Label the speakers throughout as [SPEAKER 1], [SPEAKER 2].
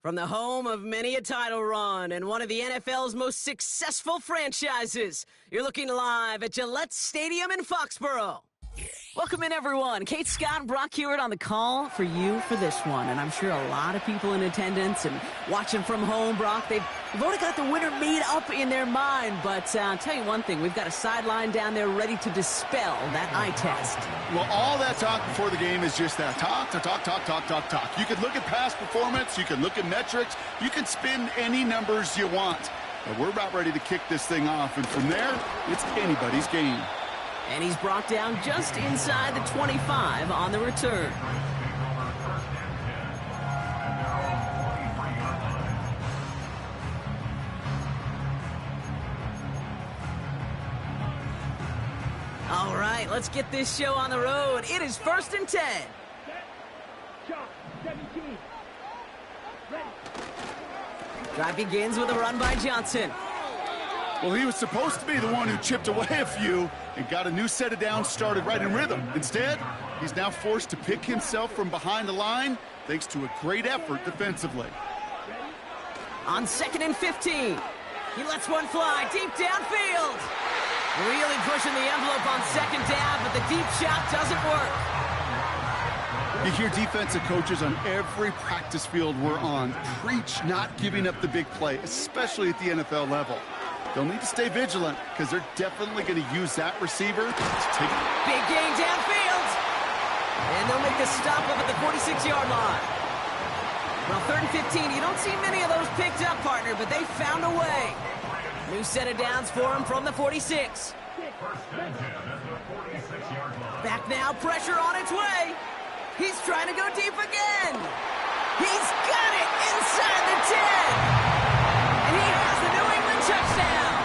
[SPEAKER 1] From the home of many a title run and one of the NFL's most successful franchises, you're looking live at Gillette Stadium in Foxborough. Welcome in, everyone. Kate, Scott, and Brock Hewitt on the call for you for this one. And I'm sure a lot of people in attendance and watching from home, Brock, they've already got the winner made up in their mind. But I'll tell you one thing, we've got a sideline down there ready to dispel that eye test.
[SPEAKER 2] Well, all that talk before the game is just that. Talk. You can look at past performance. You can look at metrics. You can spin any numbers you want. But we're about ready to kick this thing off. And from there, it's anybody's game.
[SPEAKER 1] And he's brought down just inside the 25 on the return. All right, let's get this show on the road. It is 1st and 10. Drive begins with a run by Johnson.
[SPEAKER 2] Well, he was supposed to be the one who chipped away a few and got a new set of downs started right in rhythm. Instead, he's now forced to pick himself from behind the line thanks to a great effort defensively.
[SPEAKER 1] On 2nd and 15, he lets one fly deep downfield. Really pushing the envelope on 2nd down, but the deep shot doesn't work.
[SPEAKER 2] You hear defensive coaches on every practice field we're on preach not giving up the big play, especially at the NFL level. They'll need to stay vigilant because they're definitely going to use that receiver to take it.
[SPEAKER 1] Big gain downfield. And they'll make the stop up at the 46-yard line. Well, 3rd and 15, you don't see many of those picked up, partner, but they found a way. New set of downs for him from the 46. Back now, pressure on its way. He's trying to go deep again. He's got it inside the 10. And he has the New England touchdown.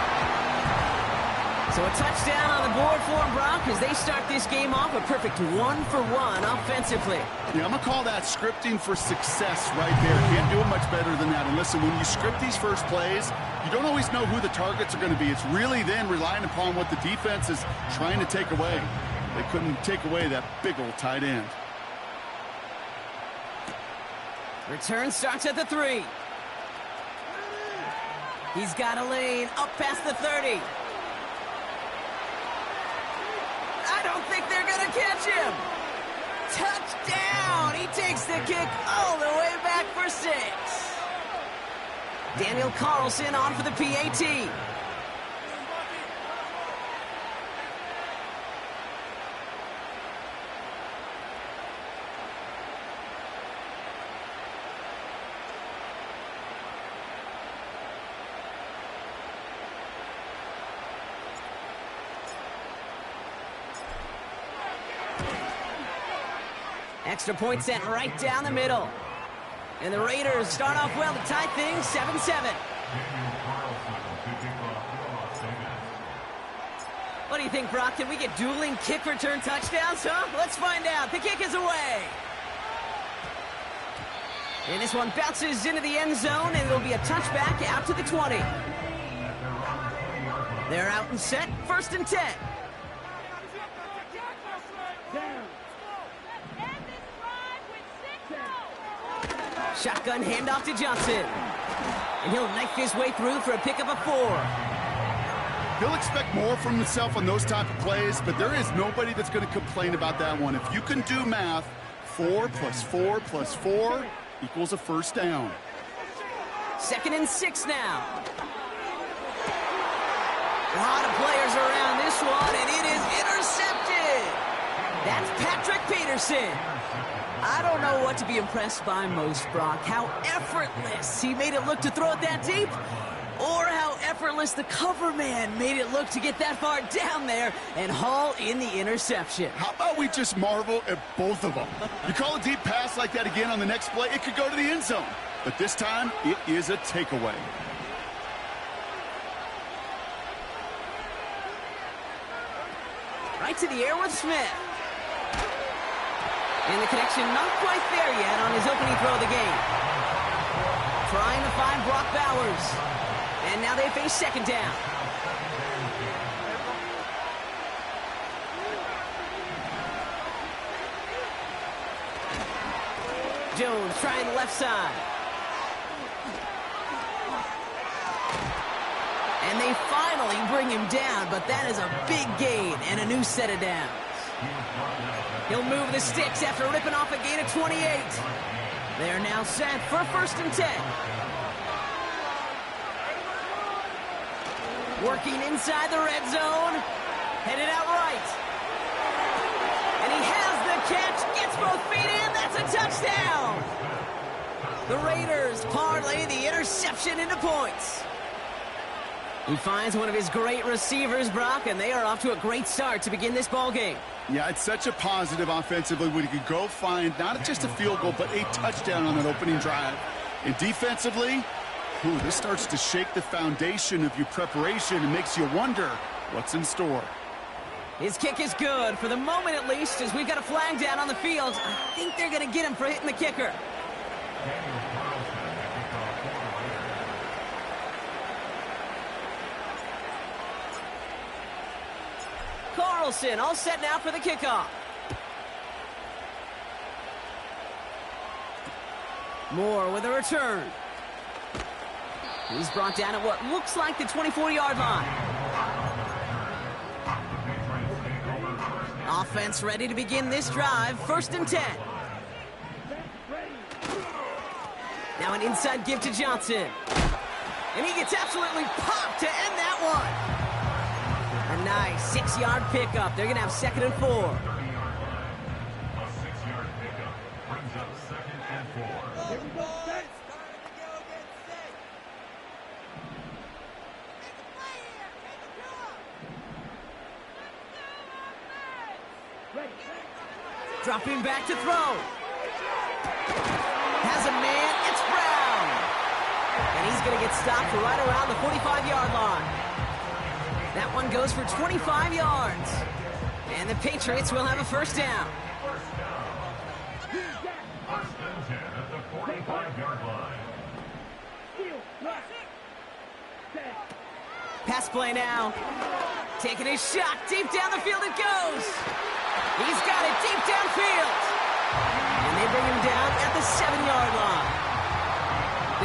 [SPEAKER 1] So a touchdown on the board for him, Brock, as they start this game off a perfect 1-for-1 offensively.
[SPEAKER 2] Yeah, I'm going to call that scripting for success right there. Can't do it much better than that. And listen, when you script these first plays, you don't always know who the targets are going to be. It's really then relying upon what the defense is trying to take away. They couldn't take away that big old tight end.
[SPEAKER 1] Return starts at the 3. He's got a lane up past the 30. I don't think they're going to catch him. Touchdown! He takes the kick all the way back for 6. Daniel Carlson on for the PAT. Extra point sent right down the middle. And the Raiders start off well to tie things 7-7. What do you think, Brock? Can we get dueling kick return touchdowns, huh? Let's find out. The kick is away. And this one bounces into the end zone, and it'll be a touchback out to the 20. They're out and set. 1st and 10. Shotgun handoff to Johnson. And he'll knife his way through for a pickup of 4.
[SPEAKER 2] He'll expect more from himself on those type of plays, but there is nobody that's going to complain about that one. If you can do math, 4 + 4 + 4 equals a 1st down.
[SPEAKER 1] 2nd and 6 now. A lot of players around this one, and it is intercepted. That's Patrick Peterson. I don't know what to be impressed by most, Brock. How effortless he made it look to throw it that deep, or how effortless the cover man made it look to get that far down there and haul in the interception.
[SPEAKER 2] How about we just marvel at both of them? You call a deep pass like that again on the next play, it could go to the end zone. But this time, it is a takeaway.
[SPEAKER 1] Right to the air with Smith. And the connection not quite there yet on his opening throw of the game. Trying to find Brock Bowers. And now they face 2nd down. Jones trying the left side. And they finally bring him down, but that is a big gain and a new set of downs. He'll move the sticks after ripping off a gain of 28. They're now set for 1st and 10. Working inside the red zone. Headed out right. And he has the catch. Gets both feet in. That's a touchdown. The Raiders parlay the interception into points. He finds one of his great receivers, Brock, and they are off to a great start to begin this ball game.
[SPEAKER 2] Yeah, it's such a positive offensively when you could go find not just a field goal, but a touchdown on that opening drive. And defensively, this starts to shake the foundation of your preparation and makes you wonder what's in store.
[SPEAKER 1] His kick is good, for the moment at least, as we've got a flag down on the field. I think they're going to get him for hitting the kicker. Carlson all set now for the kickoff. Moore with a return. He's brought down at what looks like the 24-yard line. Offense ready to begin this drive. 1st and 10. Now an inside give to Johnson. And he gets absolutely popped to end that one. A nice 6-yard pickup. They're going to have 2nd and 4.
[SPEAKER 3] A 6-yard pickup brings up 2nd and 4.
[SPEAKER 4] Here we go.
[SPEAKER 1] Dropping back to throw. Has a man. It's Brown. And he's going to get stopped right around the 45-yard line. That one goes for 25 yards. And the Patriots will have a 1st down.
[SPEAKER 3] 1st and 10 at the 45-yard line.
[SPEAKER 1] Pass play now. Taking his shot. Deep down the field it goes. He's got it deep downfield. And they bring him down at the 7-yard line.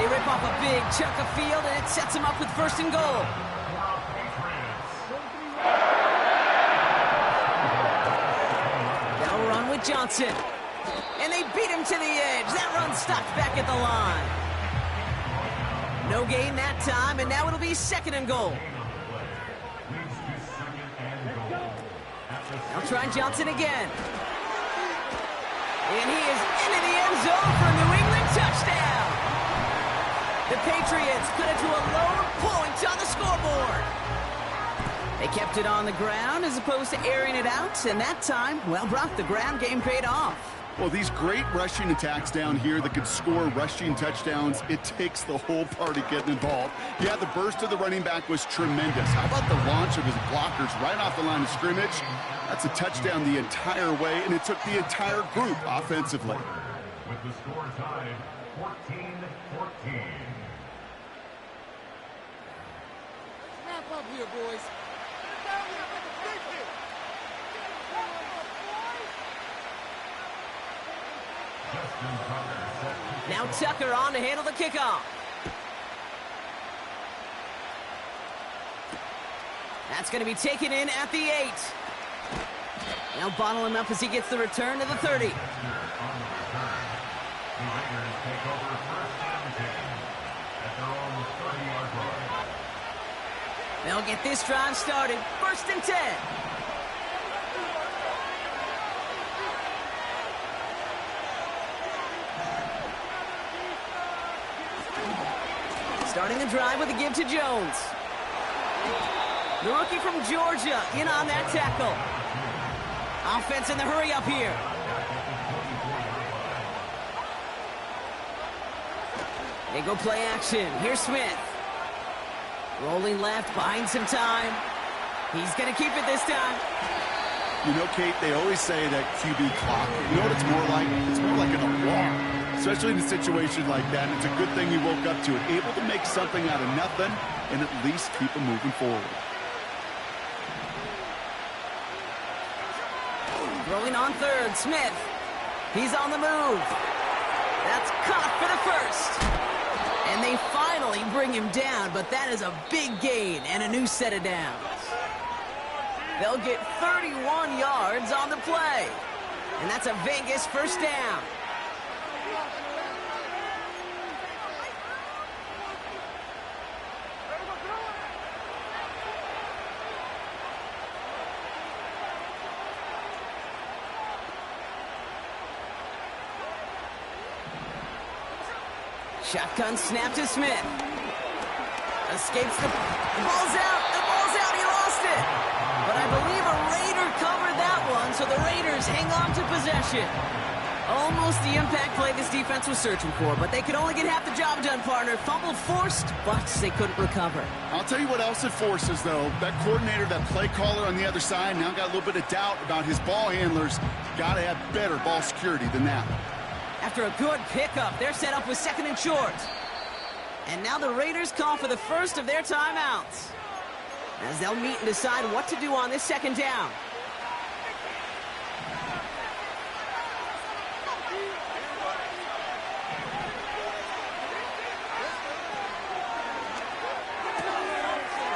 [SPEAKER 1] They rip off a big chunk of field, and it sets him up with 1st and goal. They'll run with Johnson. And they beat him to the edge. That run stopped back at the line. No gain that time, and now it'll be 2nd and goal. They'll try Johnson again. And he is into the end zone for a New England touchdown. The Patriots put it to a lone point on the scoreboard. They kept it on the ground as opposed to airing it out, and that time, well, Brock, the ground game paid off.
[SPEAKER 2] Well, these great rushing attacks down here that could score rushing touchdowns, it takes the whole party getting involved. Yeah, the burst of the running back was tremendous. How about the launch of his blockers right off the line of scrimmage? That's a touchdown the entire way, and it took the entire group offensively.
[SPEAKER 3] With the score tied 14-14.
[SPEAKER 4] Snap up here, boys.
[SPEAKER 1] Now Tucker on to handle the kickoff. That's going to be taken in at the 8. Now bottle him up as he gets the return to the 30. They'll get this drive started. 1st and 10. Starting the drive with a give to Jones. The rookie from Georgia in on that tackle. Offense in the hurry up here. They go play action. Here's Smith. Rolling left, buying some time. He's going to keep it this time.
[SPEAKER 2] You know, Kate, they always say that QB clock, you know what it's more like? It's more like an alarm. Especially in a situation like that, it's a good thing he woke up to it. Able to make something out of nothing and at least keep him moving forward.
[SPEAKER 1] Rolling on 3rd, Smith. He's on the move. That's caught for the 1st. And they finally bring him down, but that is a big gain and a new set of downs. They'll get 31 yards on the play. And that's a Vegas first down. Shotgun snap to Smith. Escapes the ball's out. The ball's out. He lost it. But I believe a Raider covered that one, so the Raiders hang on to possession. Almost the impact play this defense was searching for, but they could only get half the job done, partner. Fumble forced, but they couldn't recover.
[SPEAKER 2] I'll tell you what else it forces, though. That coordinator, that play caller on the other side, now got a little bit of doubt about his ball handlers. Got to have better ball security than that.
[SPEAKER 1] After a good pickup, they're set up with 2nd and short. And now the Raiders call for the first of their timeouts, as they'll meet and decide what to do on this 2nd down.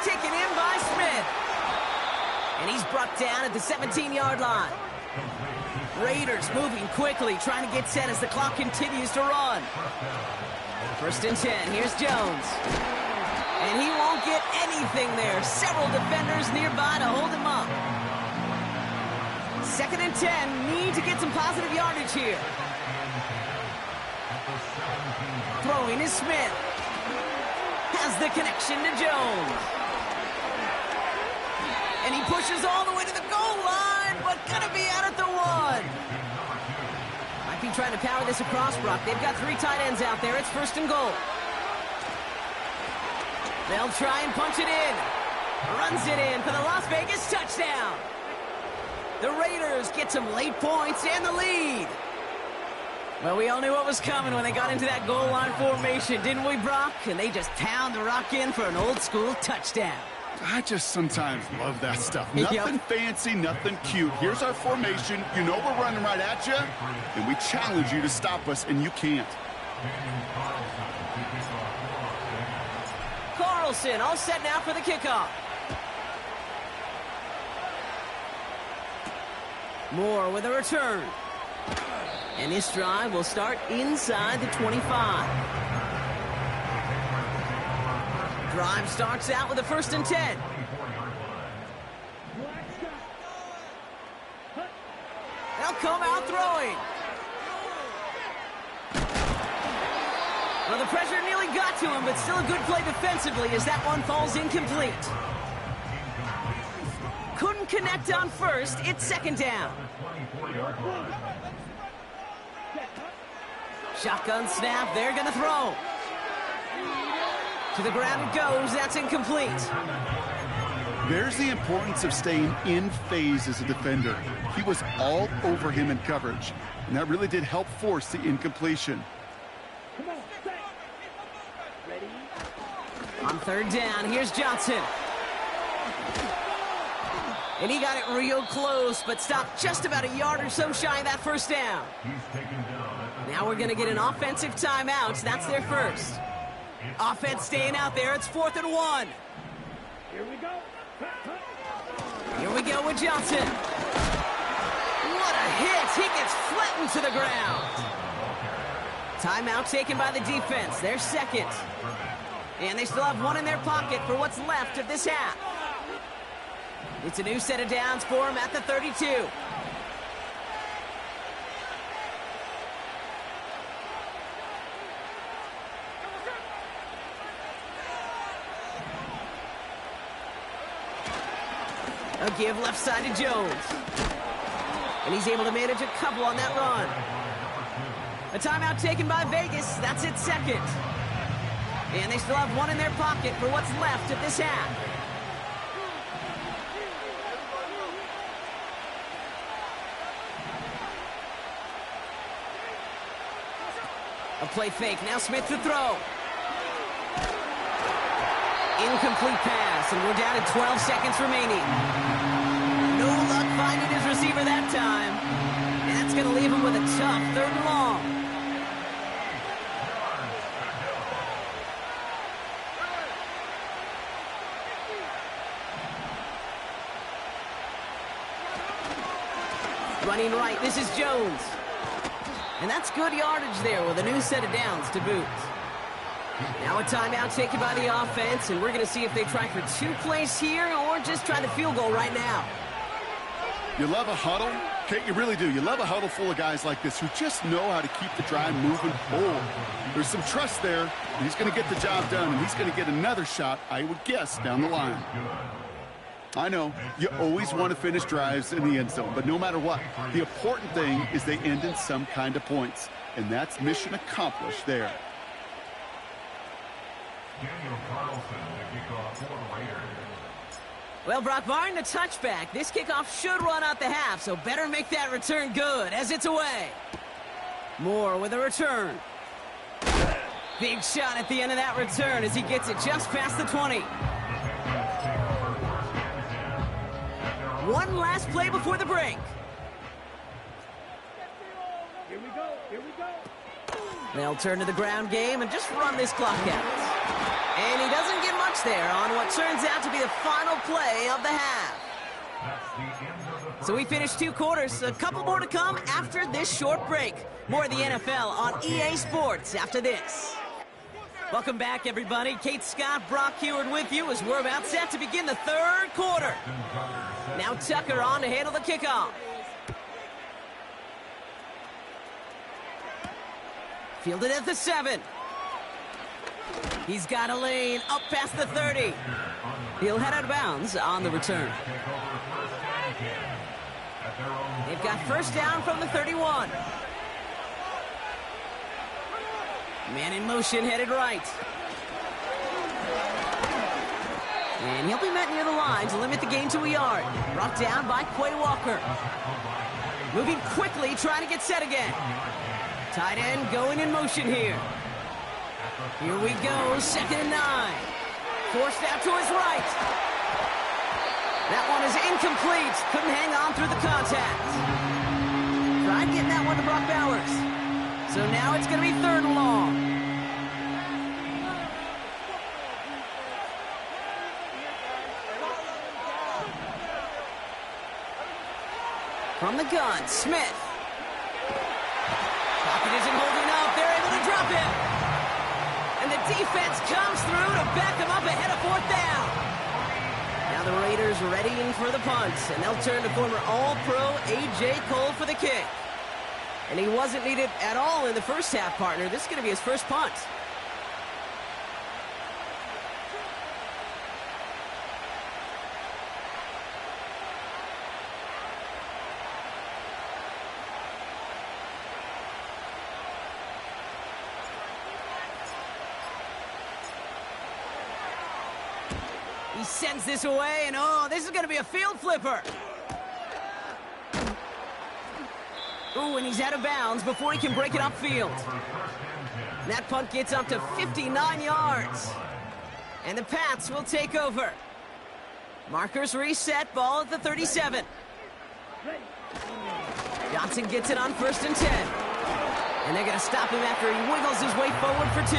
[SPEAKER 1] Taken in by Smith. And he's brought down at the 17-yard line. Raiders moving quickly, trying to get set as the clock continues to run. 1st and 10, here's Jones. And he won't get anything there. Several defenders nearby to hold him up. 2nd and 10, need to get some positive yardage here. Throwing is Smith. Has the connection to Jones. And he pushes all the way to the goal line, but gonna be out at the 1. Might be trying to power this across, Brock. They've got 3 tight ends out there. It's 1st and goal. They'll try and punch it in. Runs it in for the Las Vegas touchdown. The Raiders get some late points and the lead. Well, we all knew what was coming when they got into that goal line formation, didn't we, Brock? And they just pound the rock in for an old-school touchdown.
[SPEAKER 2] I just sometimes love that stuff. Nothing fancy, nothing cute. Here's our formation. You know we're running right at you, and we challenge you to stop us, and you can't.
[SPEAKER 1] Carlson all set now for the kickoff. Moore with a return. And this drive will start inside the 25. Drive starts out with a 1st and 10. They'll come out throwing. Well, the pressure nearly got to him, but still a good play defensively as that one falls incomplete. Couldn't connect on 1st. It's 2nd down. Shotgun snap. They're going to throw. To the ground it goes. That's incomplete.
[SPEAKER 2] There's the importance of staying in phase as a defender. He was all over him in coverage, and that really did help force the incompletion.
[SPEAKER 1] On 3rd down, here's Johnson. And he got it real close, but stopped just about a yard or so shy of that 1st down. Now we're going to get an offensive timeout. That's their first. Offense staying out there. It's 4th and 1.
[SPEAKER 4] Here we go.
[SPEAKER 1] Here we go with Johnson. What a hit. He gets flattened to the ground. Timeout taken by the defense. Their 2nd. And they still have 1 in their pocket for what's left of this half. It's a new set of downs for him at the 32. A give left side to Jones. And he's able to manage a couple on that run. A timeout taken by Vegas. That's its 2nd. And they still have 1 in their pocket for what's left of this half. A play fake. Now Smith to throw. Incomplete pass, and we're down to 12 seconds remaining. No luck finding his receiver that time. And that's going to leave him with a tough 3rd and long. Running right, this is Jones. And that's good yardage there with a new set of downs to boot. Now a timeout taken by the offense, and we're going to see if they try for 2 plays here or just try the field goal right now.
[SPEAKER 2] You love a huddle? Kate, you really do. You love a huddle full of guys like this who just know how to keep the drive moving forward. There's some trust there. He's going to get the job done, and he's going to get another shot, I would guess, down the line. I know, you always want to finish drives in the end zone, but no matter what, the important thing is they end in some kind of points, and that's mission accomplished there.
[SPEAKER 1] Well, Brock, barring the touchback, this kickoff should run out the half, so better make that return good as it's away. Moore with a return. Big shot at the end of that return as he gets it just past the 20. One last play before the break.
[SPEAKER 4] Here we go. Here we go.
[SPEAKER 1] They'll turn to the ground game and just run this clock out. And he doesn't get much there on what turns out to be the final play of the half. So we finished 2 quarters. A couple more to come after this short break. More of the NFL on EA Sports after this. Welcome back, everybody. Kate Scott, Brock Heward with you as we're about set to begin the 3rd quarter. Now Tucker on to handle the kickoff. Fielded at the 7. He's got a lane up past the 30. He'll head out of bounds on the return. They've got first down from the 31. Man in motion, headed right. And he'll be met near the line to limit the gain to a yard. Brought down by Quay Walker. Moving quickly, trying to get set again. Tight end going in motion here. Here we go, 2nd and 9. Forced out to his right. That one is incomplete. Couldn't hang on through the contact. Tried getting that one to Brock Bowers. So now it's going to be 3rd and long. From the gun, Smith. Pocket isn't holding up. They're able to drop it. And the defense comes through to back them up ahead of 4th down. Now the Raiders readying for the punt, and they'll turn to former All-Pro A.J. Cole for the kick. And he wasn't needed at all in the first half, partner. This is going to be his first punt. He sends this away, and oh, this is going to be a field flipper. Ooh, and he's out of bounds before he can break it upfield. That punt gets up to 59 yards. And the Pats will take over. Markers reset, ball at the 37. Johnson gets it on 1st and 10. And they're going to stop him after he wiggles his way forward for 2.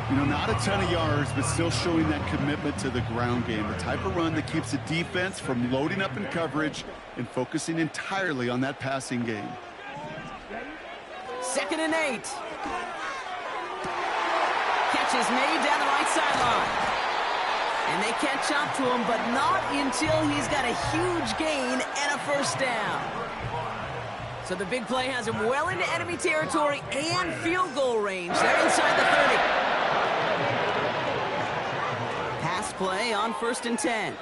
[SPEAKER 2] You know, not a ton of yards, but still showing that commitment to the ground game. The type of run that keeps the defense from loading up in coverage and focusing entirely on that passing game.
[SPEAKER 1] 2nd and 8. Catch is made down the right sideline. And they catch up to him, but not until he's got a huge gain and a first down. So the big play has him well into enemy territory and field goal range. They're inside the 30. Pass play on 1st and 10.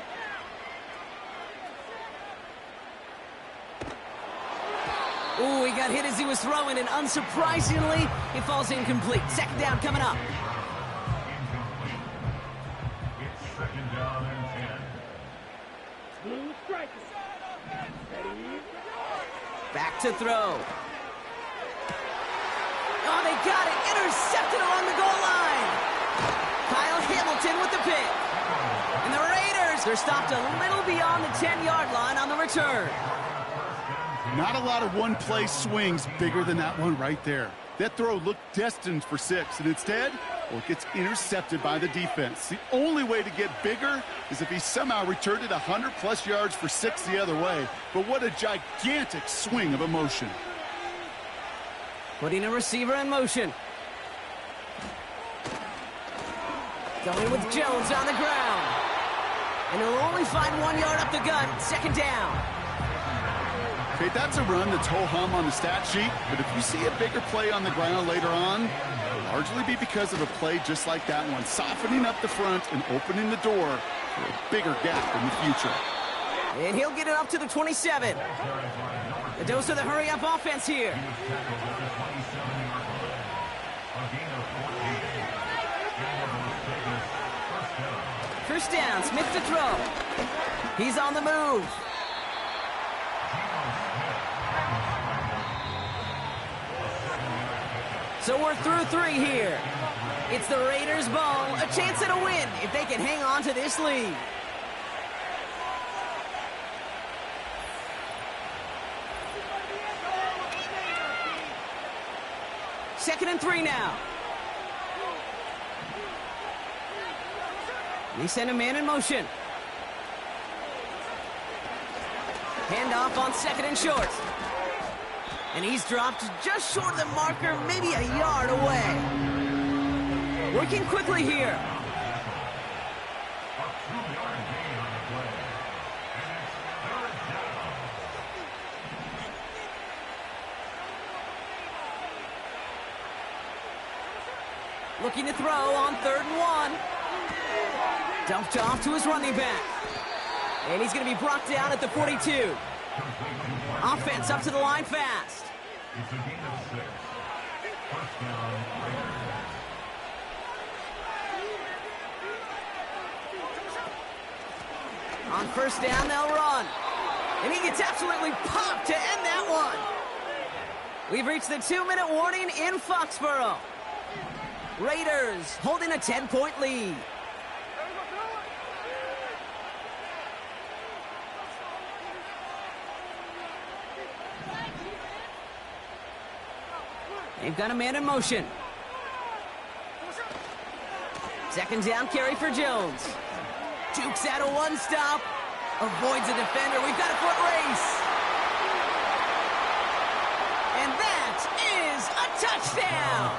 [SPEAKER 1] Ooh, he got hit as he was throwing, and unsurprisingly, he falls incomplete. 2nd down coming up.
[SPEAKER 3] It's 2nd down and 10.
[SPEAKER 1] Back to throw. Oh, they got it. Intercepted along the goal line. Kyle Hamilton with the pick. And the Raiders, they're stopped a little beyond the 10-yard line on the return.
[SPEAKER 2] Not a lot of one-play swings bigger than that one right there. That throw looked destined for 6, and instead, or gets intercepted by the defense. The only way to get bigger is if he somehow returned it 100-plus yards for 6 the other way. But what a gigantic swing of emotion.
[SPEAKER 1] Putting a receiver in motion. Going with Jones on the ground. And he'll only find 1 yard up the gut. Second down.
[SPEAKER 2] Okay, that's a run that's ho-hum on the stat sheet, but if you see a bigger play on the ground later on, it'll largely be because of a play just like that one, softening up the front and opening the door for a bigger gap in the future.
[SPEAKER 1] And he'll get it up to the 27. A dose of the hurry-up offense here. First down, Smith to throw. He's on the move. So we're through 3 here. It's the Raiders' ball, a chance at a win if they can hang on to this lead. Second and 3 now. They send a man in motion. Handoff on second and short. And he's dropped just short of the marker, maybe a yard away. Working quickly here. Looking to throw on 3rd and 1. Dumped off to his running back. And he's going to be brought down at the 42. Offense up to the line fast.
[SPEAKER 3] It's a gain of 6. First down, Raiders.
[SPEAKER 1] On first down, they'll run. And he gets absolutely popped to end that one. We've reached the 2-minute warning in Foxborough. Raiders holding a 10-point lead. They've got a man in motion. Second down carry for Jones. Jukes out a one-stop. Avoids a defender. We've got a foot race. And that is a touchdown.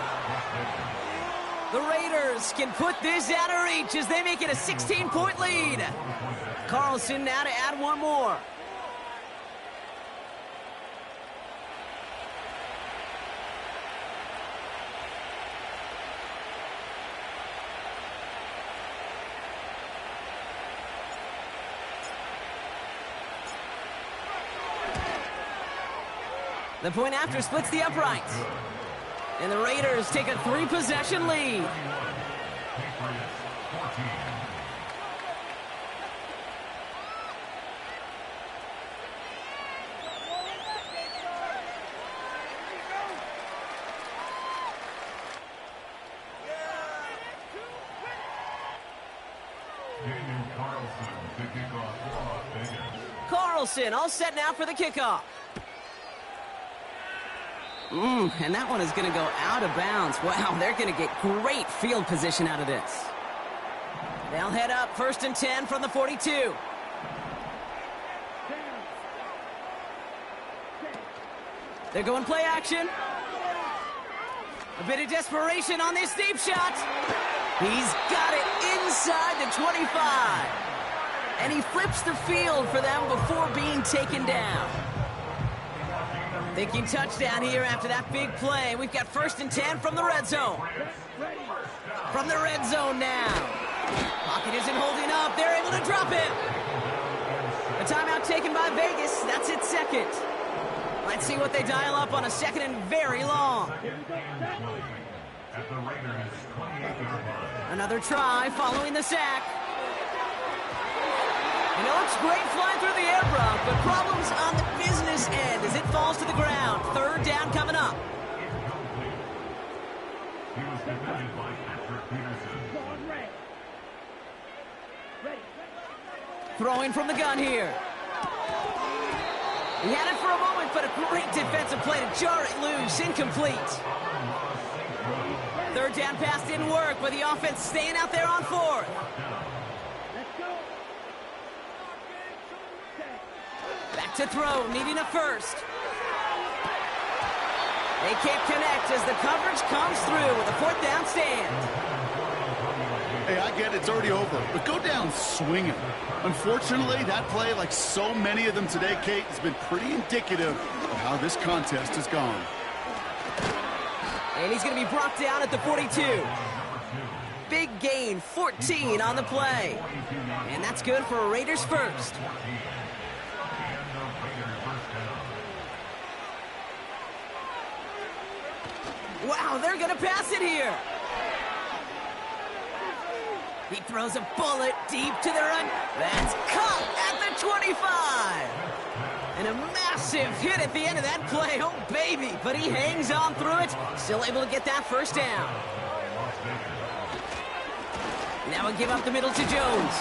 [SPEAKER 1] The Raiders can put this out of reach as they make it a 16-point lead. Carlson now to add one more. The point after splits the uprights. And the Raiders take a 3-possession lead. Carlson all set now for the kickoff. And that one is going to go out of bounds. Wow, they're going to get great field position out of this. They'll head up 1st and 10 from the 42. They're going play action. A bit of desperation on this deep shot. He's got it inside the 25. And he flips the field for them before being taken down. Thinking touchdown here after that big play. We've got 1st and 10 from the red zone. From the red zone now. Pocket isn't holding up. They're able to drop it. A timeout taken by Vegas. That's its second. Let's see what they dial up on a 2nd and very long. Another try following the sack. And it looks great flying through the air, Brock, but problems on the business end as it falls to the ground. 3rd down coming up.
[SPEAKER 3] He was defended by Patrick Peterson.
[SPEAKER 1] Throwing from the gun here. He had it for a moment, but a great defensive play to jar it loose. Incomplete. 3rd Third down pass didn't work, with the offense staying out there on fourth.
[SPEAKER 4] Let's go.
[SPEAKER 1] Back to throw, needing a first. They can't connect as the coverage comes through with a fourth down stand.
[SPEAKER 2] Hey, I get it, it's already over, but go down swinging. Unfortunately, that play, like so many of them today, Kate, has been pretty indicative of how this contest has gone.
[SPEAKER 1] And he's going to be brought down at the 42. Big gain, 14 on the play. And that's good for a Raiders first. Wow, they're going to pass it here. He throws a bullet deep to the run. That's caught at the 25. And a massive hit at the end of that play. Oh, baby. But he hangs on through it. Still able to get that first down. Now a give up the middle to Jones.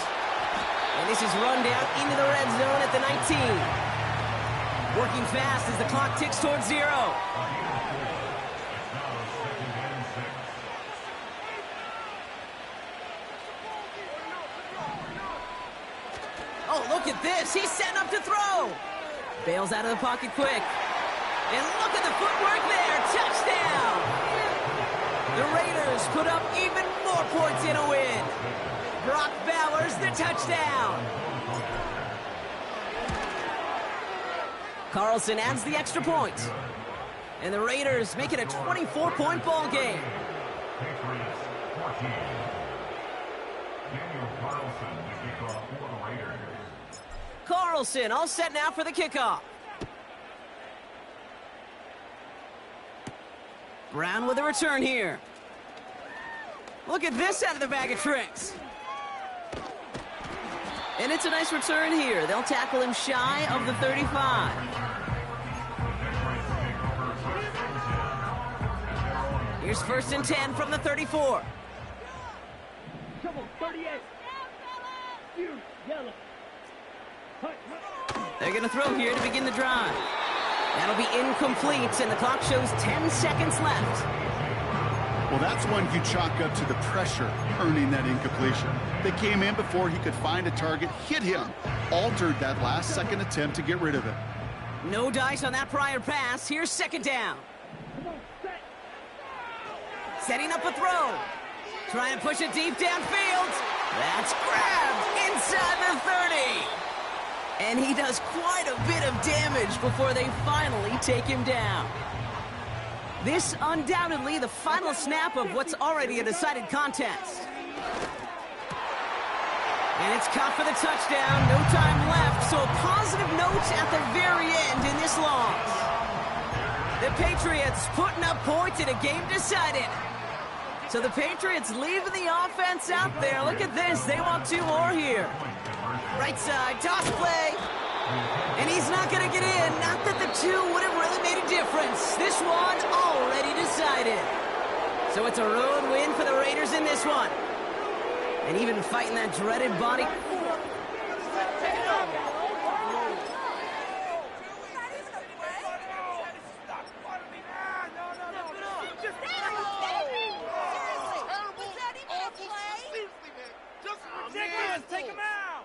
[SPEAKER 1] And this is run down into the red zone at the 19. Working fast as the clock ticks towards 0. Oh, look at this. He's setting up to throw. Bails out of the pocket quick. And look at the footwork there. Touchdown. The Raiders put up even more points in a win. Brock Bowers the touchdown. Carlson adds the extra point. And the Raiders make it a 24-point ball game.
[SPEAKER 3] Patriots 14. Daniel Carlson, the kickoff for the Raiders.
[SPEAKER 1] Carlson all set now for the kickoff. Brown with a return here. Look at this out of the bag of tricks. And it's a nice return here. They'll tackle him shy of the 35. Here's 1st and 10 from the 34.
[SPEAKER 4] Come on, 38. You, yellow.
[SPEAKER 1] They're going to throw here to begin the drive. That'll be incomplete, and the clock shows 10 seconds left.
[SPEAKER 2] Well, that's one you chalk up to the pressure earning that incompletion. They came in before he could find a target, hit him, altered that last-second attempt to get rid of it.
[SPEAKER 1] No dice on that prior pass. Here's 2nd down.
[SPEAKER 4] Come on, set.
[SPEAKER 1] Setting up a throw. Trying to push it deep downfield. That's grabbed inside the 30. And he does quite a bit of damage before they finally take him down. This undoubtedly the final snap of what's already a decided contest. And it's caught for the touchdown. No time left, so a positive note at the very end in this loss. The Patriots putting up points in a game decided. So the Patriots leaving the offense out there. Look at this. They want 2 more here. Right side, toss play. And he's not going to get in. Not that the 2 would have really made a difference. This one already decided. So it's a road win for the Raiders in this one. And even fighting that dreaded body.
[SPEAKER 4] Take him out!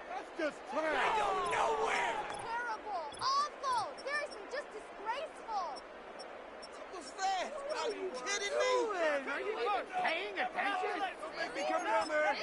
[SPEAKER 4] That's just trash. They go nowhere!
[SPEAKER 5] Terrible! Awful! Seriously, just disgraceful!
[SPEAKER 4] What's that? Are you kidding me? Are you paying attention? Don't make me come down there.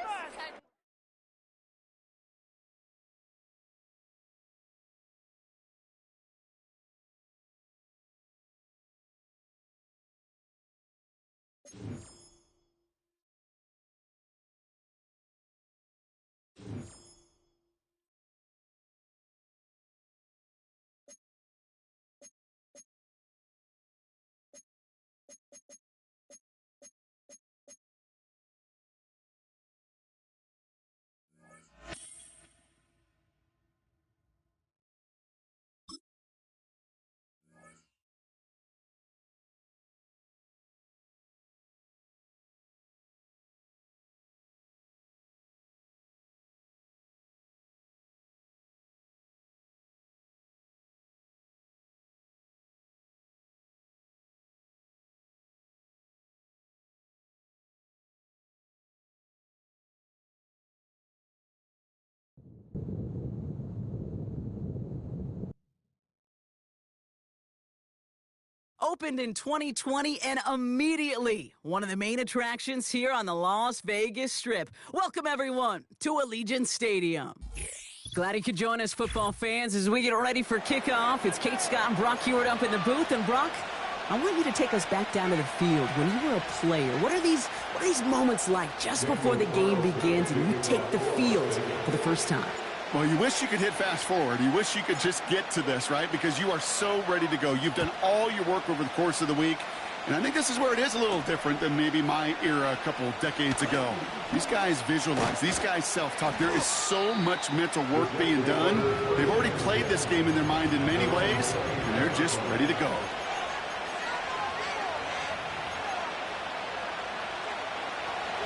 [SPEAKER 1] Opened in 2020 and immediately one of the main attractions here on the Las Vegas Strip. Welcome, everyone, to Allegiant Stadium. Glad you could join us, football fans, as we get ready for kickoff. It's Kate, Scott, and Brock Hewitt up in the booth. And, Brock, I want you to take us back down to the field. When you were a player, what are these moments like just before the game begins and you take the field for the first time?
[SPEAKER 2] Well, you wish you could hit fast forward. You wish you could just get to this, right? Because you are so ready to go. You've done all your work over the course of the week. And I think this is where it is a little different than maybe my era a couple decades ago. These guys visualize. These guys self-talk. There is so much mental work being done. They've already played this game in their mind in many ways, and they're just ready to go.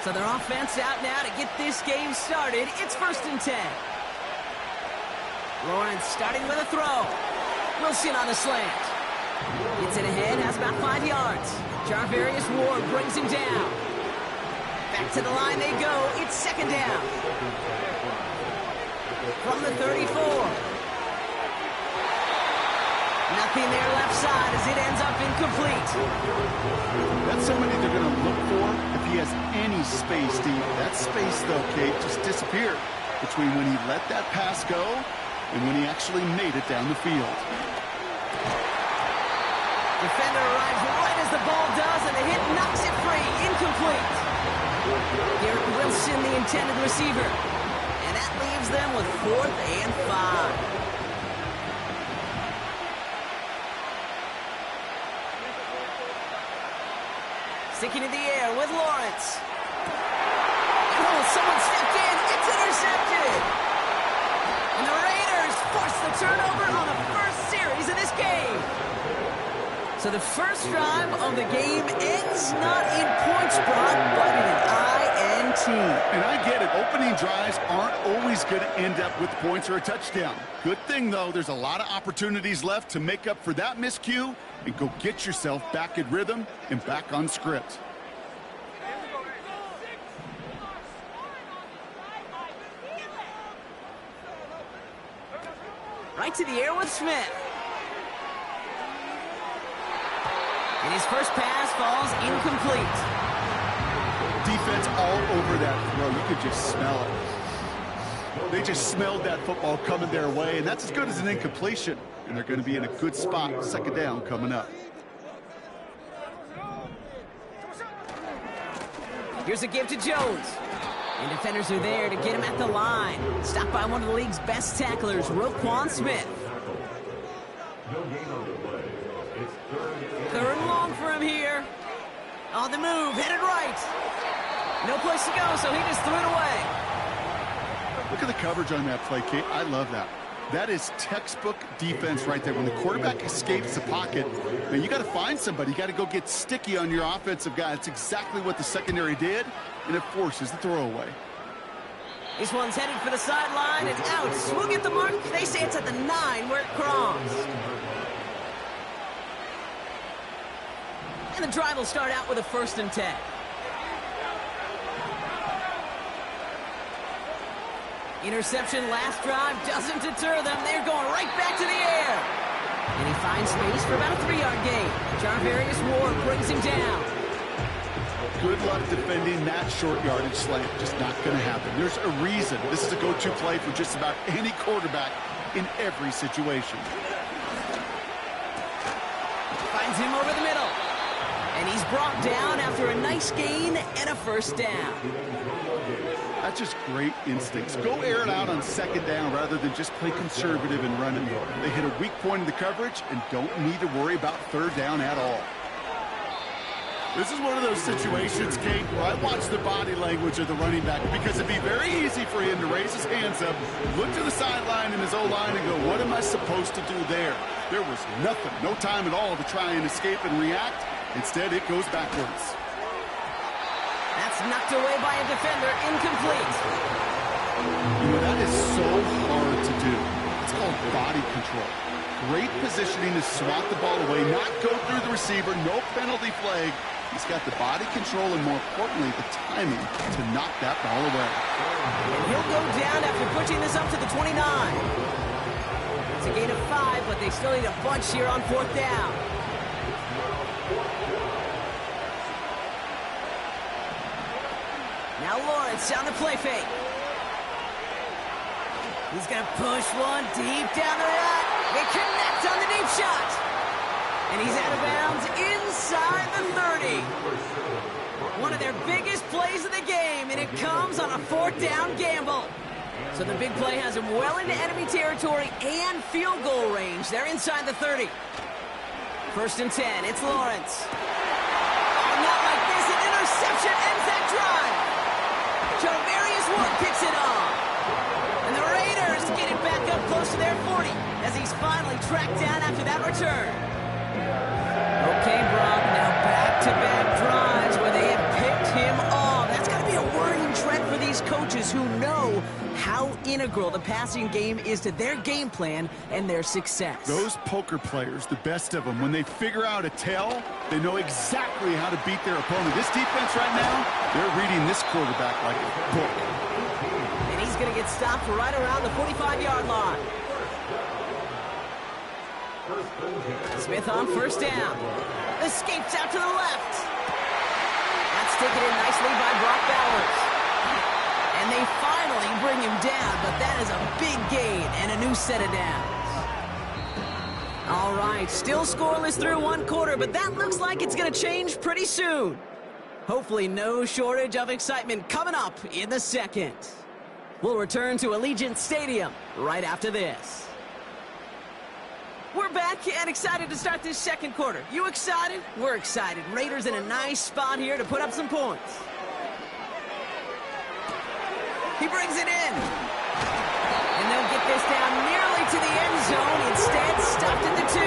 [SPEAKER 1] So their offense out now to get this game started. It's 1st and 10. Lawrence starting with a throw. Wilson on the slant. Gets it ahead, has about 5 yards. Jarvarius Ward brings him down. Back to the line they go. It's 2nd down. From the 34. Nothing there left side as it ends up incomplete.
[SPEAKER 2] That's somebody they're going to look for if he has any space deep. That space, though, Kate, just disappeared between when he let that pass go and when he actually made it down the field.
[SPEAKER 1] Defender arrives right as the ball does, and the hit knocks it free. Incomplete. Garrett Wilson, the intended receiver. And that leaves them with 4th and 5. Sticking in the air with Lawrence. Oh, someone stepped in. It's intercepted. And the Raiders force the turnover on the first series of this game. So the first drive of the game ends not in points, Brock, but in an INT.
[SPEAKER 2] And I get it. Opening drives aren't always going to end up with points or a touchdown. Good thing, though, there's a lot of opportunities left to make up for that miscue and go get yourself back in rhythm and back on script.
[SPEAKER 1] Right to the air with Smith. And his first pass falls incomplete.
[SPEAKER 2] Defense all over that throw. You could just smell it. They just smelled that football coming their way, and that's as good as an incompletion. And they're going to be in a good spot. 2nd down coming up.
[SPEAKER 1] Here's a give to Jones. And defenders are there to get him at the line. Stopped by one of the league's best tacklers, Roquan Smith. Third and long for him here. On the move, headed right. No place to go, so he just threw it away.
[SPEAKER 2] Look at the coverage on that play, Kate. I love that. That is textbook defense right there. When the quarterback escapes the pocket, man, you got to find somebody. You got to go get sticky on your offensive guy. That's exactly what the secondary did, and it forces the throwaway.
[SPEAKER 1] This one's headed for the sideline and out. We'll get the mark. They say it's at the 9 where it crossed. And the drive will start out with a 1st and 10. Interception last drive doesn't deter them. They're going right back to the air. And he finds space for about a 3-yard gain. Jarvarius Ward brings him down.
[SPEAKER 2] Good luck defending that short yardage slant. Just not going to happen. There's a reason. This is a go-to play for just about any quarterback in every situation.
[SPEAKER 1] Finds him over the middle. And he's brought down after a nice gain and a 1st down.
[SPEAKER 2] That's just great instincts. Go air it out on 2nd down rather than just play conservative and run it. They hit a weak point in the coverage and don't need to worry about 3rd down at all. This is one of those situations, Kate, where I watch the body language of the running back because it'd be very easy for him to raise his hands up, look to the sideline in his O-line and go, what am I supposed to do there? There was nothing, no time at all to try and escape and react. Instead, it goes backwards.
[SPEAKER 1] That's knocked away by a defender, incomplete.
[SPEAKER 2] You know, that is so hard to do. It's called body control. Great positioning to swat the ball away, not go through the receiver, no penalty flag. He's got the body control and, more importantly, the timing to knock that ball away.
[SPEAKER 1] And he'll go down after pushing this up to the 29. It's a gain of 5, but they still need a bunch here on 4th down. Now Lawrence on the play fake. He's going to push one deep down the right. They connect on the deep shot. And he's out of bounds inside the 30. One of their biggest plays of the game, and it comes on a fourth down gamble. So the big play has him well into enemy territory and field goal range. They're inside the 30. First and 10, it's Lawrence. Oh, not like this, an interception ends that drive. Javarius Wood picks it off. And the Raiders get it back up close to their 40 as he's finally tracked down after that return. Okay, Brock, now back-to-back drives where they have picked him off. That's got to be a worrying trend for these coaches who know how integral the passing game is to their game plan and their success.
[SPEAKER 2] Those poker players, the best of them, when they figure out a tell, they know exactly how to beat their opponent. This defense right now, they're reading this quarterback like a book.
[SPEAKER 1] And he's going to get stopped right around the 45-yard line. Smith on first down. Escapes out to the left. That's taken in nicely by Brock Bowers. And they finally bring him down, but that is a big gain and a new set of downs. All right, still scoreless through one quarter, but that looks like it's going to change pretty soon. Hopefully no shortage of excitement coming up in the second. We'll return to Allegiant Stadium right after this. We're back and excited to start this second quarter. You excited? We're excited. Raiders in a nice spot here to put up some points. He brings it in. And they'll get this down nearly to the end zone. Instead, stopped at the 2.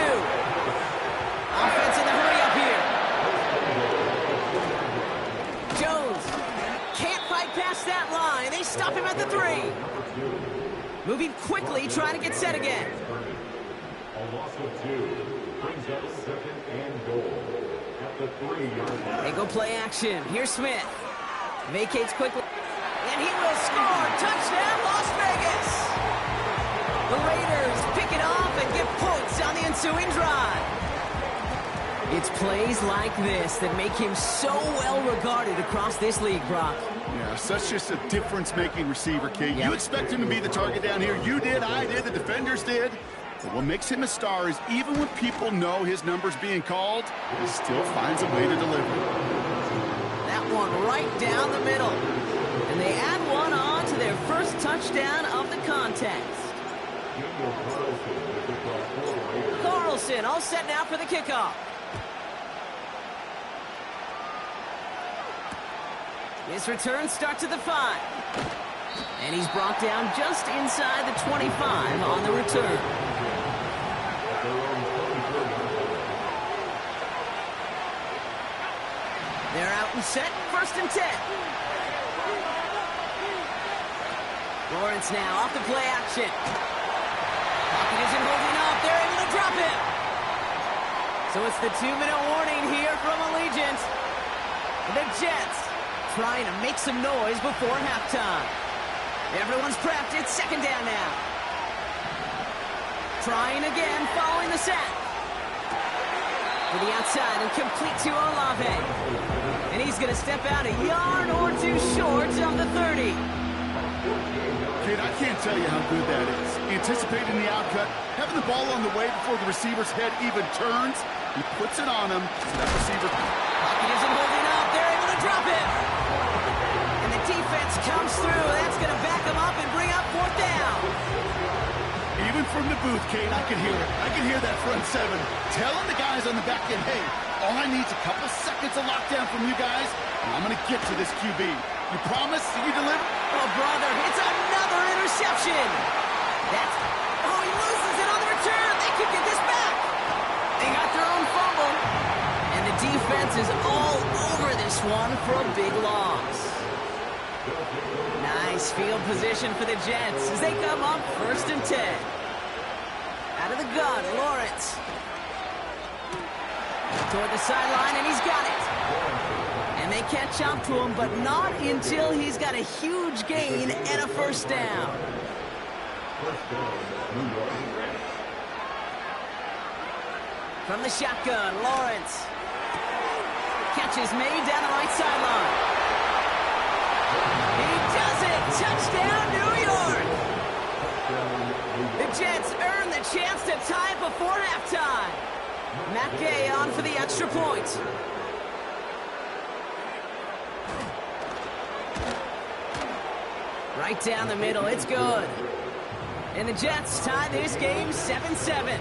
[SPEAKER 1] Offense in the hurry up here. Jones can't fight past that line. They stop him at the 3. Moving quickly, trying to get set again.
[SPEAKER 3] A loss of 2 brings up second and goal at the 3-yard line.
[SPEAKER 1] They go play action. Here's Smith. Vacates quickly. And he will score. Touchdown, Las Vegas. The Raiders pick it off and get points on the ensuing drive. It's plays like this that make him so well regarded across this league, Brock.
[SPEAKER 2] Yeah, such just a difference-making receiver, Kate.
[SPEAKER 1] Yep.
[SPEAKER 2] You expect him to be the target down here. You did, I did, the defenders did. But what makes him a star is even when people know his number's being called, he still finds a way to deliver.
[SPEAKER 1] That one right down the middle. And they add one on to their first touchdown of the contest. Carlson all set now for the kickoff. His return starts at the 5. And he's brought down just inside the 25 on the return. They're out and set, first and 10. Lawrence now off the play action. Pocket isn't holding up. They're able to drop it. So it's the 2-minute warning here from Allegiant. The Jets trying to make some noise before halftime. Everyone's prepped. It's second down now. Trying again following the sack. To the outside and complete to Olave. And he's going to step out a yard or 2 short of the 30.
[SPEAKER 2] Kate, I can't tell you how good that is. Anticipating the outcut, having the ball on the way before the receiver's head even turns. He puts it on him. That receiver.
[SPEAKER 1] Pocket isn't holding up. They're able to drop it. And the defense comes through. That's going to back them up and bring up fourth down.
[SPEAKER 2] Even from the booth, Kate, I can hear it. I can hear that front 7 telling the guys on the back end, hey, all I need is a couple seconds of lockdown from you guys, and I'm going to get to this QB. You promise? You deliver?
[SPEAKER 1] Oh, brother, it's another interception. Oh, he loses it on the return. They could get this back. They got their own fumble. And the defense is all over this one for a big loss. Nice field position for the Jets as they come up first and 10. Out of the gun, Lawrence. Toward the sideline, and he's got it. And they catch up to him, but not until he's got a huge gain and a first down. From the shotgun, Lawrence. Catch is made down the right sideline. He does it! Touchdown, New York! The Jets earn the chance to tie it before halftime. Matt Gay on for the extra point. Right down the middle, it's good. And the Jets tie this game 7-7.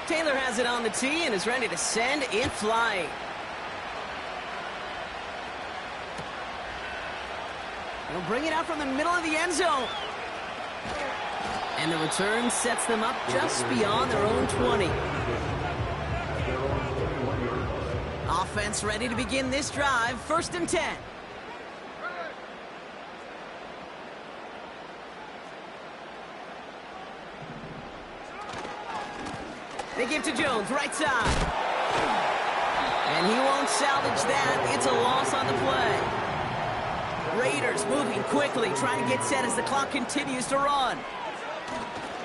[SPEAKER 1] Taylor has it on the tee and is ready to send it flying. He'll bring it out from the middle of the end zone. And the return sets them up just beyond their own 20. Offense ready to begin this drive. 1st and 10. They give to Jones, right side. And he won't salvage that. It's a loss on the play. Raiders moving quickly, trying to get set as the clock continues to run.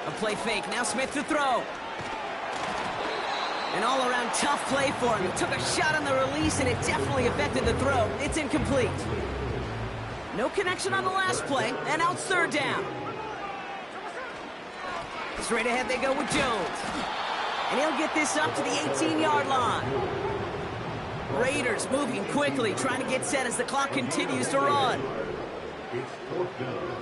[SPEAKER 1] A play fake. Now Smith to throw. An all-around tough play for him. He took a shot on the release, and it definitely affected the throw. It's incomplete. No connection on the last play, and out 3rd down. Straight ahead they go with Jones. And he'll get this up to the 18-yard line. Raiders moving quickly, trying to get set as the clock continues to run.
[SPEAKER 3] It's 4th down.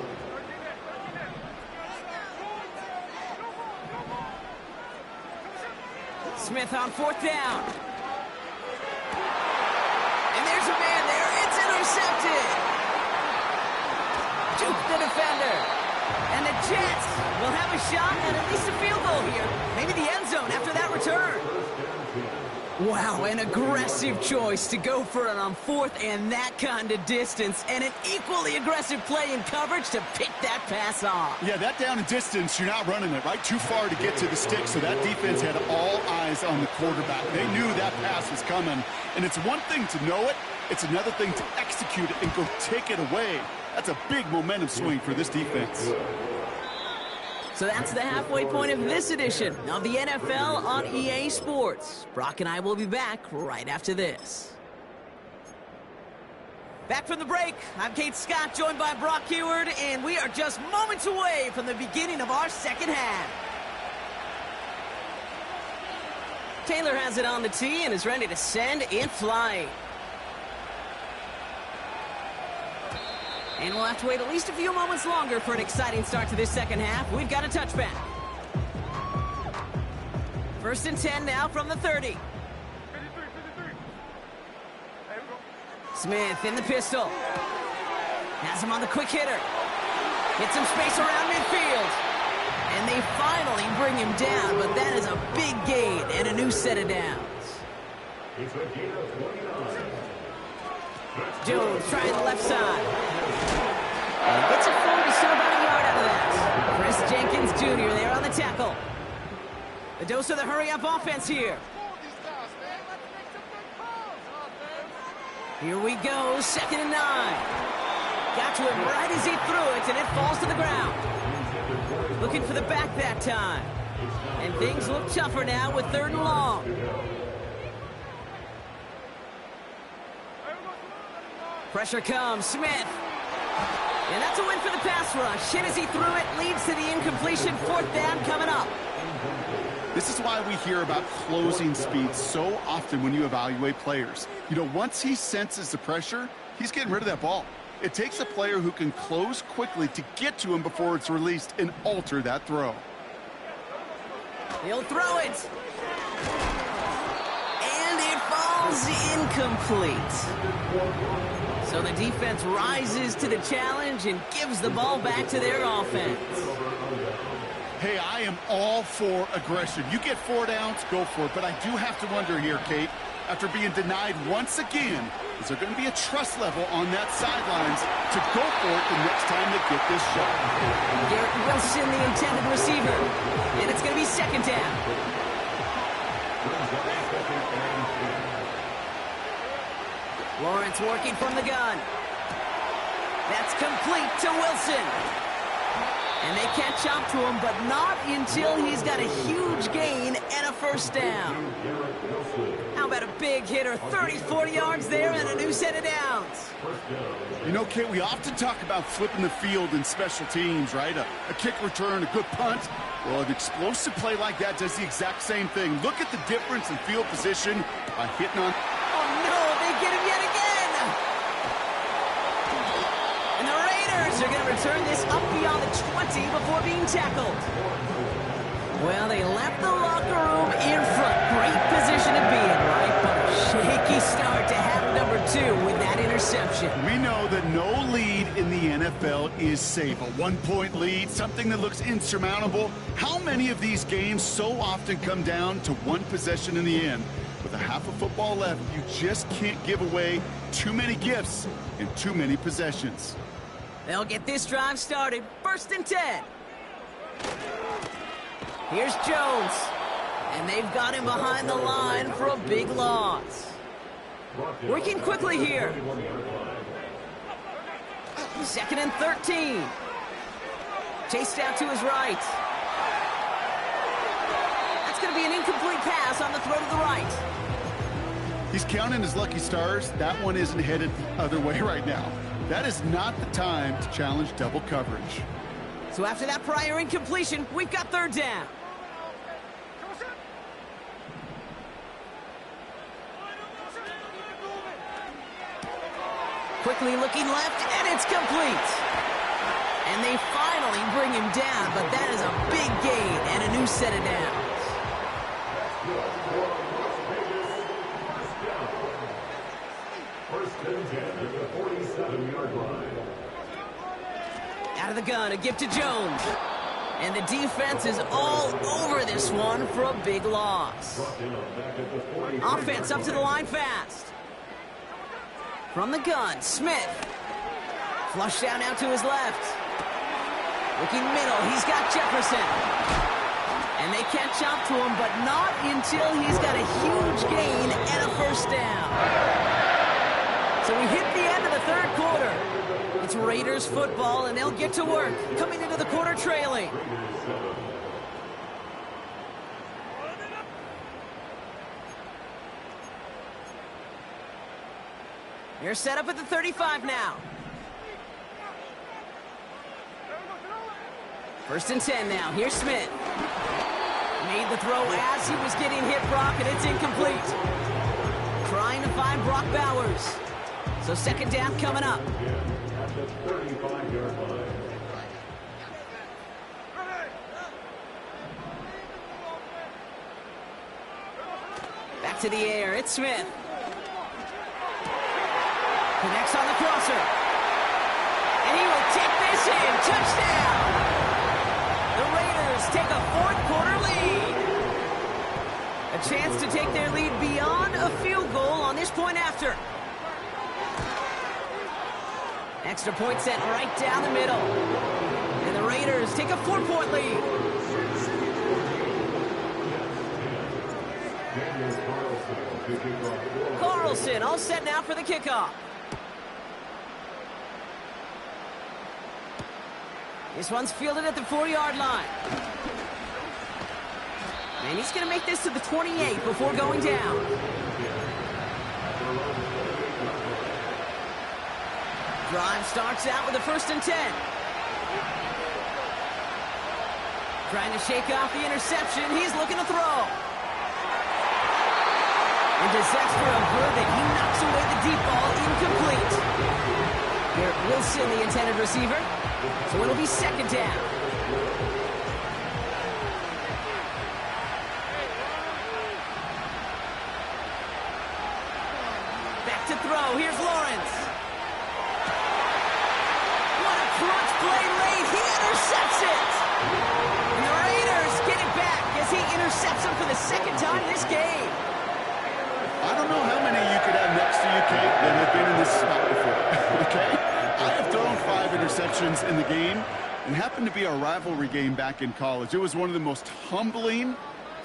[SPEAKER 1] Smith on 4th down. And there's a man there. It's intercepted. Juke the defender. And the Jets will have a shot at least a field goal here. Maybe the end zone after that return. Wow, an aggressive choice to go for it on 4th and that kind of distance. And an equally aggressive play in coverage to pick that pass off.
[SPEAKER 2] Yeah, that down and distance, you're not running it, right? Too far to get to the stick, so that defense had all eyes on the quarterback. They knew that pass was coming. And it's one thing to know it. It's another thing to execute it and go take it away. That's a big momentum swing for this defense.
[SPEAKER 1] So that's the halfway point of this edition of the NFL on EA Sports. Brock and I will be back right after this. Back from the break, I'm Kate Scott, joined by Brock Heward, and we are just moments away from the beginning of our second half. Taylor has it on the tee and is ready to send it flying. And we'll have to wait at least a few moments longer for an exciting start to this second half. We've got a touchback. 1st and 10 now from the 30. Smith in the pistol. Has him on the quick hitter. Hits some space around midfield. And they finally bring him down, but that is a big gain and a new set of downs.
[SPEAKER 3] It's a gain of 29.
[SPEAKER 1] Jones trying the left side. And gets a 40, so about a yard out of that. Chris Jenkins Jr. there on the tackle. The dose of the hurry-up offense here. Here we go, 2nd and 9. Got to him right as he threw it, and it falls to the ground. Looking for the back that time. And things look tougher now with 3rd and long. Pressure comes, Smith. And that's a win for the pass rush. Hit as he threw it, leads to the incompletion. 4th down coming up.
[SPEAKER 2] This is why we hear about closing speed so often when you evaluate players. You know, once he senses the pressure, he's getting rid of that ball. It takes a player who can close quickly to get to him before it's released and alter that throw.
[SPEAKER 1] He'll throw it. And it falls incomplete. So the defense rises to the challenge and gives the ball back to their offense.
[SPEAKER 2] Hey, I am all for aggression. You get 4 downs, go for it. But I do have to wonder here, Kate, after being denied once again, is there going to be a trust level on that sidelines to go for it the next time they get this shot?
[SPEAKER 1] Garrett Wilson, the intended receiver. And it's going to be 2nd down. Lawrence working from the gun. That's complete to Wilson. And they catch up to him, but not until he's got a huge gain and a first down. How about a big hitter, 30, 40 yards there and a new set of downs.
[SPEAKER 2] You know, Kate, we often talk about flipping the field in special teams, right? A kick return, a good punt. Well, an explosive play like that does the exact same thing. Look at the difference in field position by hitting on...
[SPEAKER 1] Oh, no, they get him yet again. And the Raiders are going to return this up beyond the 20 before being tackled. Well, they left the locker room in front. Great position to be in, right? But a shaky start to half number 2 with that interception.
[SPEAKER 2] We know that no lead in the NFL is safe. A one-point lead, something that looks insurmountable. How many of these games so often come down to one possession in the end? With a half of football left, you just can't give away too many gifts in too many possessions.
[SPEAKER 1] They'll get this drive started. 1st and 10. Here's Jones. And they've got him behind the line for a big loss. Working quickly here. 2nd and 13. Chased out to his right. That's going to be an incomplete pass on the throw to the right.
[SPEAKER 2] He's counting his lucky stars. That one isn't headed the other way right now. That is not the time to challenge double coverage.
[SPEAKER 1] So after that prior incompletion, we've got 3rd down. Quickly looking left, and it's complete. And they finally bring him down, but that is a big gain and a new set of downs. Out of the gun, a gift to Jones. And the defense is all over this one for a big loss. Offense up to the line fast. From the gun, Smith. Flush down out to his left. Looking middle, he's got Jefferson. And they catch up to him, but not until he's got a huge gain and a first down. So we hit the end of the 3rd quarter. It's Raiders football, and they'll get to work, coming into the quarter trailing. They're set up at the 35 now. 1st and 10 now. Here's Smith. Made the throw as he was getting hit, Brock, and it's incomplete. Trying to find Brock Bowers. So 2nd down coming up. Back to the air. It's Smith. Connects on the crosser. And he will take this in. Touchdown! The Raiders take a 4th quarter lead. A chance to take their lead beyond a field goal on this point after. Extra point set right down the middle. And the Raiders take a 4-point lead. Carlson all set now for the kickoff. This one's fielded at the 4-yard line. And he's going to make this to the 28 before going down. Drive starts out with a 1st and 10. Trying to shake off the interception. He's looking to throw. And disaster averted. He knocks away the deep ball, incomplete. Garrett Wilson, the intended receiver. So it'll be 2nd down. Back to throw. Here's Lawrence. What a crunch play late. He intercepts it. And the Raiders get it back as he intercepts him for the 2nd time this game.
[SPEAKER 2] I don't know how many you could have next to you, Kate, that have been in this spot before. Okay? I have thrown 5 interceptions in the game, and happened to be our rivalry game back in college. It was one of the most humbling,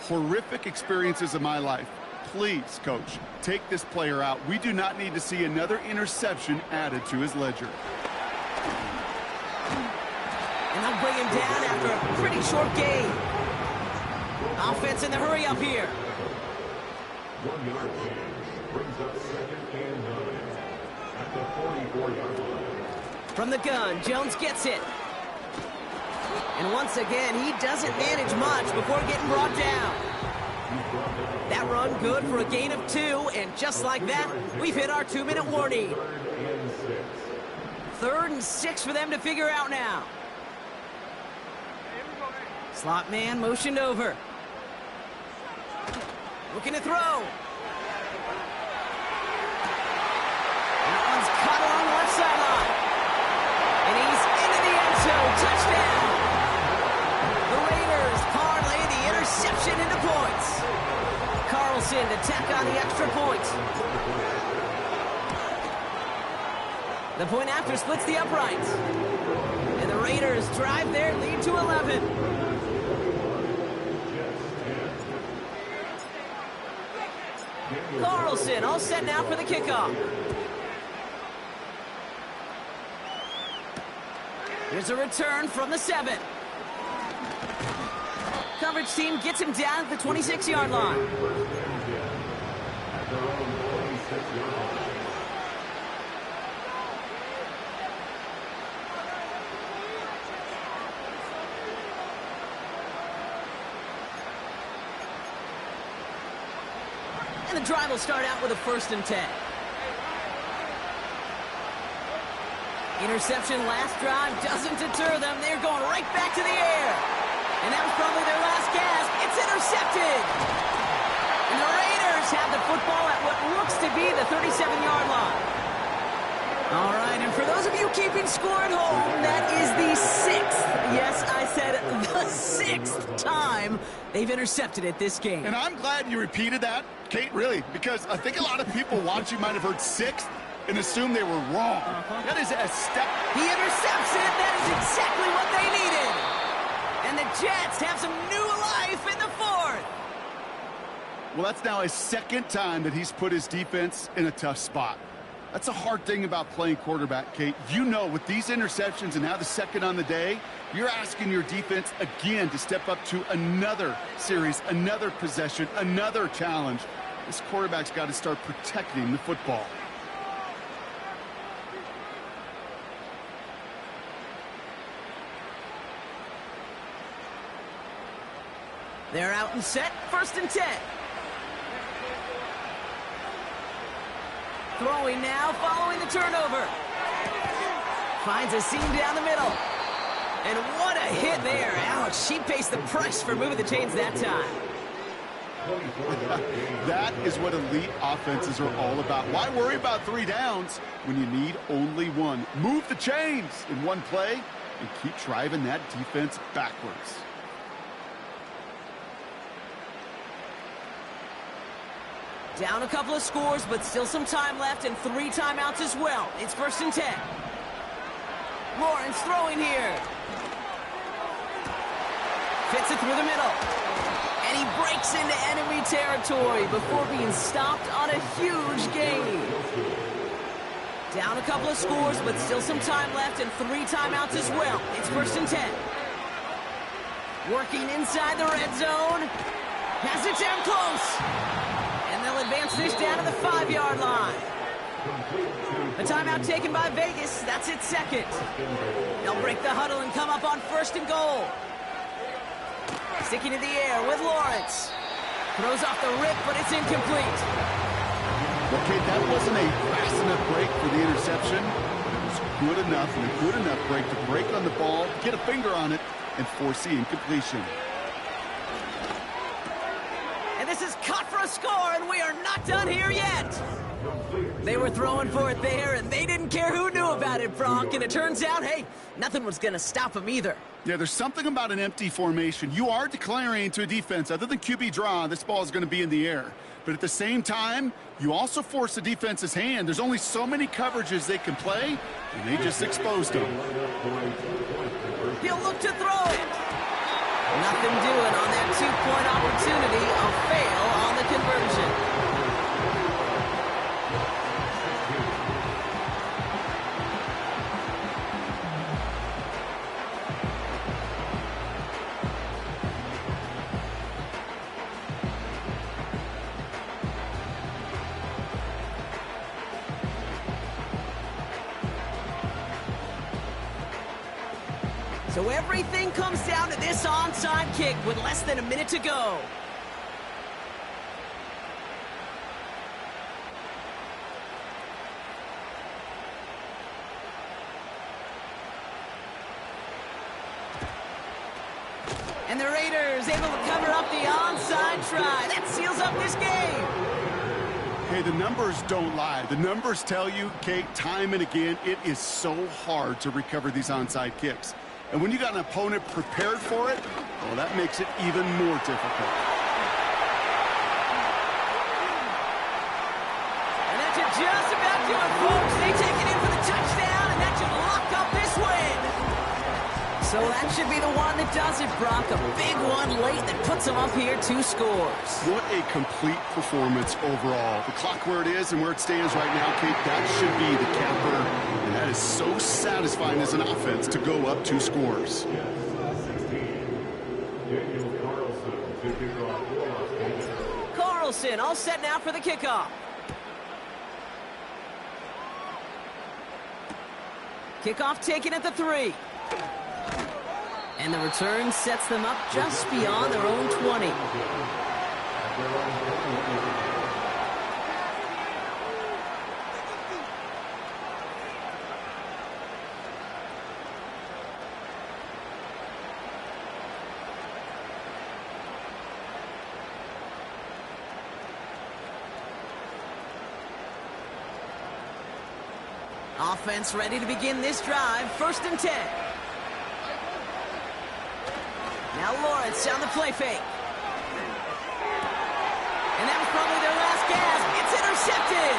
[SPEAKER 2] horrific experiences of my life. Please, Coach, take this player out. We do not need to see another interception added to his ledger.
[SPEAKER 1] And they'll bring him down after a pretty short gain. Offense in the hurry up here.
[SPEAKER 3] 1 yard gain brings up 2nd and 9 at the 44-yard line.
[SPEAKER 1] From the gun, Jones gets it. And once again, he doesn't manage much before getting brought down. That run good for a gain of 2, and just like that, we've hit our 2-minute warning. 3rd and 6 for them to figure out now. Slot man motioned over. Looking to throw. That one's cut along the left sideline. And he's into the end zone. Touchdown. The Raiders parlay the interception into points. Carlson to tack on the extra point. The point after splits the uprights. And the Raiders drive their lead to 11. Carlson all set now for the kickoff. Here's a return from the 7. Coverage team gets him down at the 26-yard line. And the drive will start out with a 1st and 10. Interception last drive doesn't deter them. They're going right back to the air. And that was probably their last gasp. It's intercepted. And the Raiders have the football at what looks to be the 37-yard line. All right, and for those of you keeping score at home, that is the 6th, yes, I said the 6th time they've intercepted it this game.
[SPEAKER 2] And I'm glad you repeated that, Kate, really, because I think a lot of people watching might have heard 6th and assumed they were wrong. That is a step.
[SPEAKER 1] He intercepts it. That is exactly what they needed. And the Jets have some new life in the 4th.
[SPEAKER 2] Well, that's now his 2nd time that he's put his defense in a tough spot. That's a hard thing about playing quarterback, Kate. You know, with these interceptions and now the 2nd on the day, you're asking your defense again to step up to another series, another possession, another challenge. This quarterback's got to start protecting the football.
[SPEAKER 1] They're out and set. 1st and 10. Throwing now, following the turnover. Finds a seam down the middle. And what a hit there. Ouch, she pays the price for moving the chains that time.
[SPEAKER 2] That is what elite offenses are all about. Why worry about 3 downs when you need only 1? Move the chains in one play and keep driving that defense backwards.
[SPEAKER 1] Down a couple of scores, but still some time left and 3 timeouts as well. It's 1st and 10. Lawrence throwing here. Fits it through the middle. And he breaks into enemy territory before being stopped on a huge gain. Down a couple of scores, but still some time left and 3 timeouts as well. It's 1st and 10. Working inside the red zone. Has it down close. And they'll advance this down to the 5-yard line. A timeout taken by Vegas. That's its 2nd. They'll break the huddle and come up on 1st and goal. Sticking to the air with Lawrence. Throws off the rip, but it's incomplete.
[SPEAKER 2] Okay, that wasn't a fast enough break for the interception. It was good enough and a good enough break to break on the ball, get a finger on it, and force the incompletion.
[SPEAKER 1] And this is cut for a score, and we are not done here yet. They were throwing for it there, and they didn't care who knew about it, Brock. And it turns out, hey, nothing was going to stop them either.
[SPEAKER 2] Yeah, there's something about an empty formation. You are declaring to a defense, other than QB draw, this ball is going to be in the air. But at the same time, you also force the defense's hand. There's only so many coverages they can play, and they just exposed them.
[SPEAKER 1] He'll look to throw it. Nothing doing on that 2-point opportunity. A fail on the conversion. So everything comes down to this onside kick with less than a minute to go. And the Raiders able to cover up the onside try. That seals up this game.
[SPEAKER 2] Hey, the numbers don't lie. The numbers tell you, Kate, time and again, it is so hard to recover these onside kicks. And when you got an opponent prepared for it, well, that makes it even more difficult.
[SPEAKER 1] And that should just about do it, folks. They take it in for the touchdown, and that should lock up this win. So that should be the one that does it, Brock. A big one late that puts them up here 2 scores.
[SPEAKER 2] What a complete performance overall. The clock where it is and where it stands right now, Kate, that should be the capper. And that is so satisfying as an offense to go up 2 scores.
[SPEAKER 1] Carlson all set now for the kickoff. Kickoff taken at the 3. And the return sets them up just beyond their own 20. Offense ready to begin this drive. 1st and 10. Now Lawrence on the play fake. And that was probably their last gasp. It's intercepted.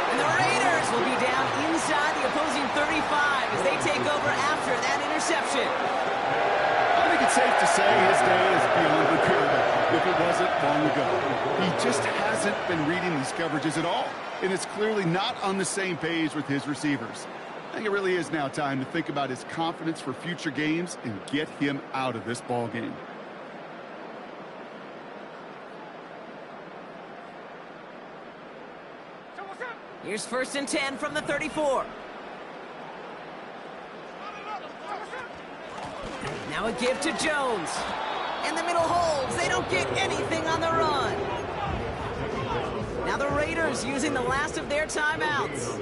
[SPEAKER 1] And the Raiders will be down inside the opposing 35 as they take over after that interception.
[SPEAKER 2] I think it's safe to say his day is beyond repairable. If it wasn't long ago. He just hasn't been reading these coverages at all. And it's clearly not on the same page with his receivers. I think it really is now time to think about his confidence for future games and get him out of this ball game.
[SPEAKER 1] Here's 1st and 10 from the 34. Now a give to Jones. And the middle holds. They don't get anything on the run. Now the Raiders using the last of their timeouts.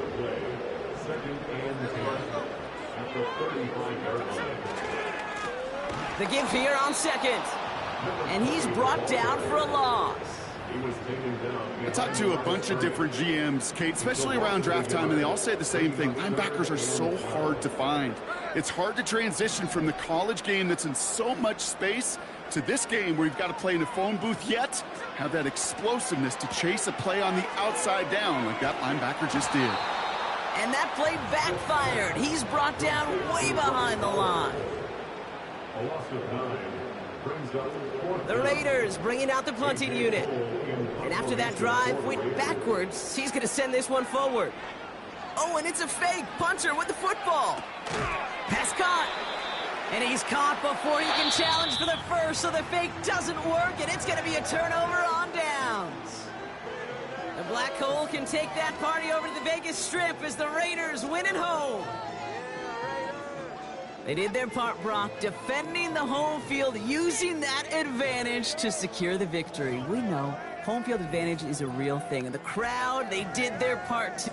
[SPEAKER 1] The give here on 2nd. And he's brought down for a loss.
[SPEAKER 2] I talked to a bunch of different GMs, Kate, especially around draft time, and they all say the same thing. Linebackers are so hard to find. It's hard to transition from the college game that's in so much space to this game where you've got to play in a phone booth, yet have that explosiveness to chase a play on the outside down like that linebacker just did.
[SPEAKER 1] And that play backfired. He's brought down way behind the line.
[SPEAKER 3] A loss of 9 brings up 4th.
[SPEAKER 1] The Raiders bringing out the punting unit. And after that drive went backwards, he's going to send this one forward. Oh, and it's a fake. Punter with the football. Pass caught. And he's caught before he can challenge for the first, so the fake doesn't work, and it's going to be a turnover on downs. The Black Hole can take that party over to the Vegas Strip as the Raiders win at home. They did their part, Brock, defending the home field, using that advantage to secure the victory. We know home field advantage is a real thing, and the crowd, they did their part too.